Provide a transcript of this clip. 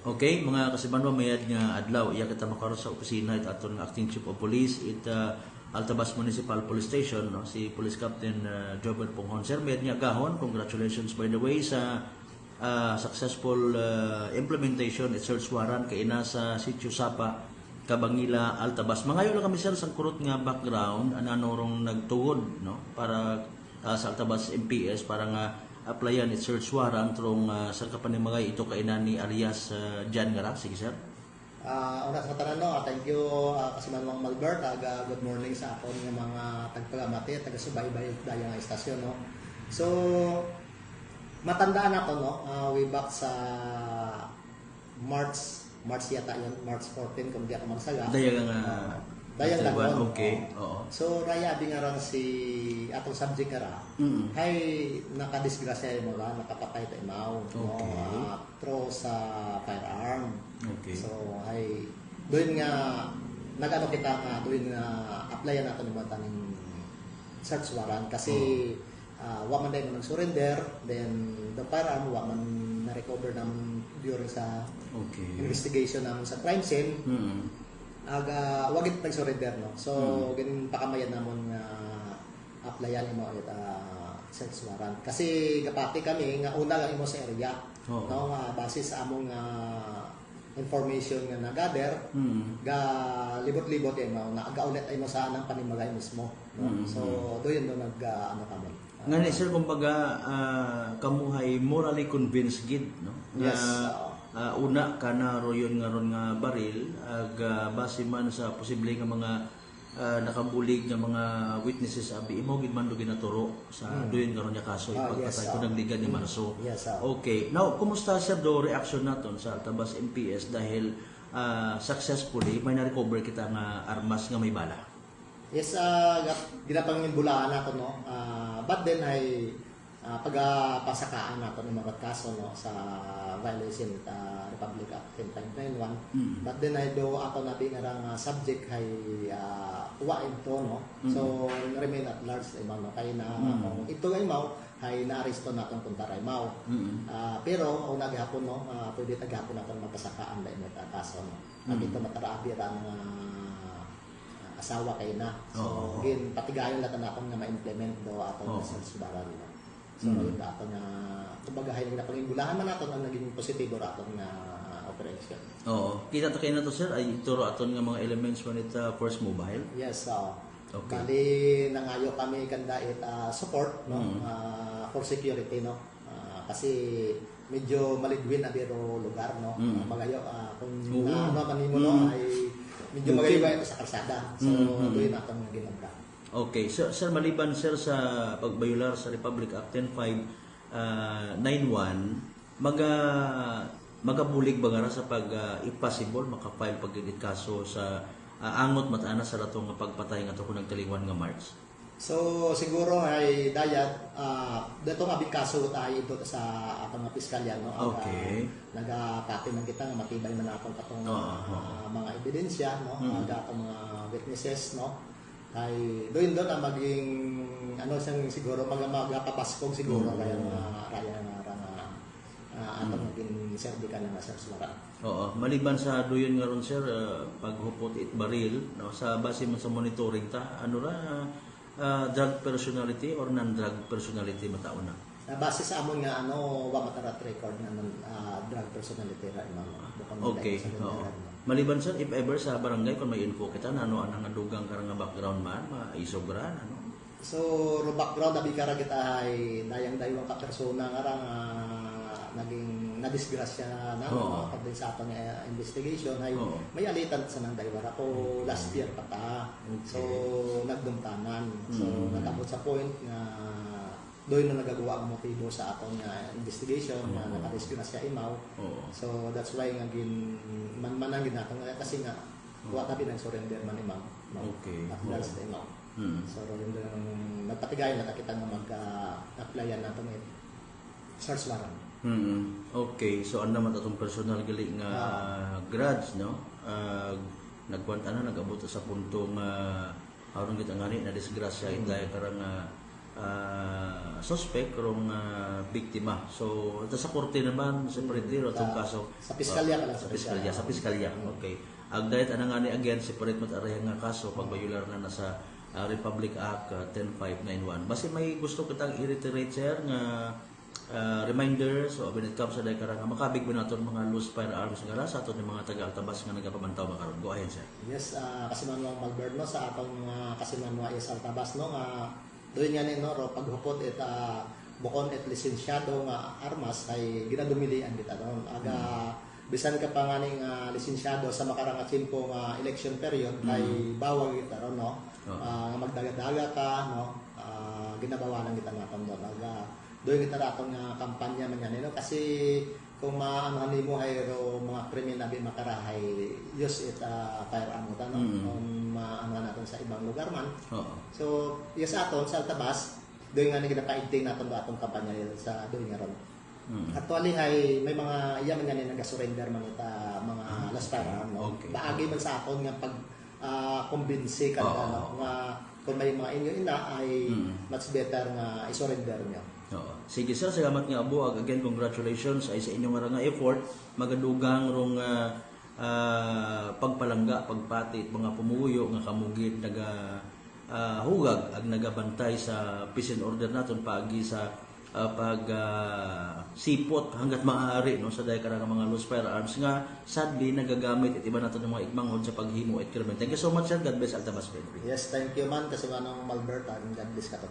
Okay, mga kasibanwa, mayad nga adlaw iya kita makaroon sa opisina it aton nga acting chief of police it Altabas Municipal Police Station, no, si Police Captain Jobert Ponghon. Sir, mayad nga gahon, congratulations by the way sa successful implementation at search warrant kay ina sa Sitio Sapa, Kabangila, Altabas. Mangayo lang kami sir sa kurot nga background ananong nagtuod, no, para sa Altabas MPS para nga applyan it search warrant trong sa kapanimagay ito kay ni Arias Jan Gara. Sige sir. Una sa tanan no, thank you kasi manwang Malbert, good morning sa akon nga mga tagpagamati taga-subaybay dayang nga istasyon no. So matandaan ako no, way back sa March yata yun, March 14 kung di ako magsaga. Dayang Dayang lagon. Okay. Oo. So raya abi nga ran si atong subject kara. Hay nakadisgrasya yung mga nakapatay ta imaw Okay. no, through sa firearm. Okay. So ay doon nga nagano kita nga doon nga applyan nato ng mga taning search warrant kasi wa man day mo nag-surrender, then the firearm wa man na-recover naman during sa investigation naman sa crime scene. Aga wagit nag-surrender no. So ganin pakamayan namon nga applyan mo it search warrant kasi gapati kami nga una lang imo sa area no nga base sa among information nga na-gather ga libot-libot mo na gaulit ay mo sa anang panimagay mismo no? So doon do nag ano kami ngani sir kumbaga kamuhay morally convinced gid no. Yes. Una kana royon nga ron nga baril ag base man sa posible nga mga nakabulig nga mga witnesses abi imo gid man do ginaturo sa doyon nga ron nga kaso ipagpatay ko nagligan ni Marso. Okay, now kumusta sir do reaction naton sa Altabas MPS dahil successfully may na-recover kita nga armas nga may bala? Yes, ginapangimbulaan nato no. But then ay pagpasakaan nato ng mga kaso no sa violation Republic Act 10591. But then I do ako na binarang subject ay uwain to no. So remain at large imaw no kay na ito ay imaw ay naaresto natong puntaray imaw. Pero una gihapon no pwede tagahapon naton magpasakaan dai mo kaso no. Ito matarabi ra nga asawa kay na. So gin patigayon naton natong nga ma-implement do atong search warrant no. So yung dato na kumbaga hay na pangimbulahan man naton ang naging positibo raton nga operation. Oo. Kita to kay na to sir ay ituro aton nga mga elements man ita force mobile. Yes, Okay. Bali nangayo kami kanda it support no for security no. Kasi medyo maligwin na biro lugar no. Magayo kung ano man nimo no ay medyo magayo sa kalsada. So doon naton ginamda. Okay, so sir maliban sir sa pagbayular sa Republic Act 10591 magabulig ba nga sa pag impossible makafile pagdidit kaso sa angot mataana sa ratong nga pagpatay nga to kung nagtaliwan nga March? So siguro ay dayat dato nga kaso tayo ito sa atong nga piskalya no. Okay. Nagapati man kita nga matibay man atong katong mga ebidensya no, atong mga witnesses no. Ay doon na maging ano siyang siguro magpapaskog siguro kaya raya nga atong maging serbikan nga search warrant. Oo, maliban sa doyon nga ron sir paghupot it baril no sa base man sa monitoring ta ano ra drug personality or non-drug personality mataon na. Base sa amon nga ano wa matarat record nga drug personality ra imam. Okay. Maliban sir, if ever sa barangay kung may info kita na ano ang dugang karang nga background man, maisogran ano. So, ro background abi kara kita ay dayang-dayong ka persona nga ra naging nadisgrasya na pagdin sa atong investigation ay may alitan sa nang daywara ko last year pa ta. So, nagdumtanan. So, nagabot sa point nga doon na nagagawa ang motibo sa atong investigation na nakadisgrasya imaw. So that's why nga manang ginatong kasi nga wa tabi nang surrender man imaw. Okay. At that's the imaw. So surrender nagpatigayon na kita nga magka-applyan natong search warrant. Okay, so ano naman atong personal gali nga grudge no? Nagkwanta na nag-abot sa punto nga aron kita ngani na disgrasya inday karang suspect rong biktima. So ito sa korte naman separate ro itong kaso Sa piskalya ka lang. sa piskalya. Okay. Ag dahit anang ani again separate mat aray nga kaso pagbayular na sa Republic Act 10591. Basi may gusto kitang i-reiterate sir nga reminder so when it comes sa day karang makabig ba naton mga loose firearms nga sa aton mga taga-altabas nga nagapamantaw makaron. Go ahead sir. Yes, kasimanwang Malberno sa atong mga kasimanwa is Altabas no nga doon nga ni no ro paghupot it bukon et lisensyado nga armas ay ginadumilian kita no aga bisan ka pa nga ning lisensyado sa makarang nga tiyempo nga election period ay bawal kita ro no nga magdaga-daga ka no ginabawalan kita naton doon aga doon kita atong kampanya man yan no kasi kung maano mo ay ro mga krimen na makarahay use it firearm mo no kung maano natin sa ibang lugar man so yes aton sa Altabas doon nga ginapaigting naton ba atong kampanya sa doon nga ron actually ay may mga iyaman nga nag-surrender man ita mga last firearm no baagi man sa aton nga pag kumbinsi ka nga kung may mga inyo ina ay much better nga i-surrender nyo. Sige sir, salamat nga abuag. Again, congratulations ay sa inyong nga effort. Magadugang rong pagpalangga, pagpati, mga pumuyo nga kamugid naga hugag ag nagabantay sa peace and order naton paagi sa sipot hanggat maaari no sa dahil karang mga loose firearms nga sadly nagagamit at iba naton ng mga igmanghod sa paghimo at krimen. Thank you so much sir. God bless Altabas Pedro. Yes, thank you man kasi manong Malberta and God bless ka to.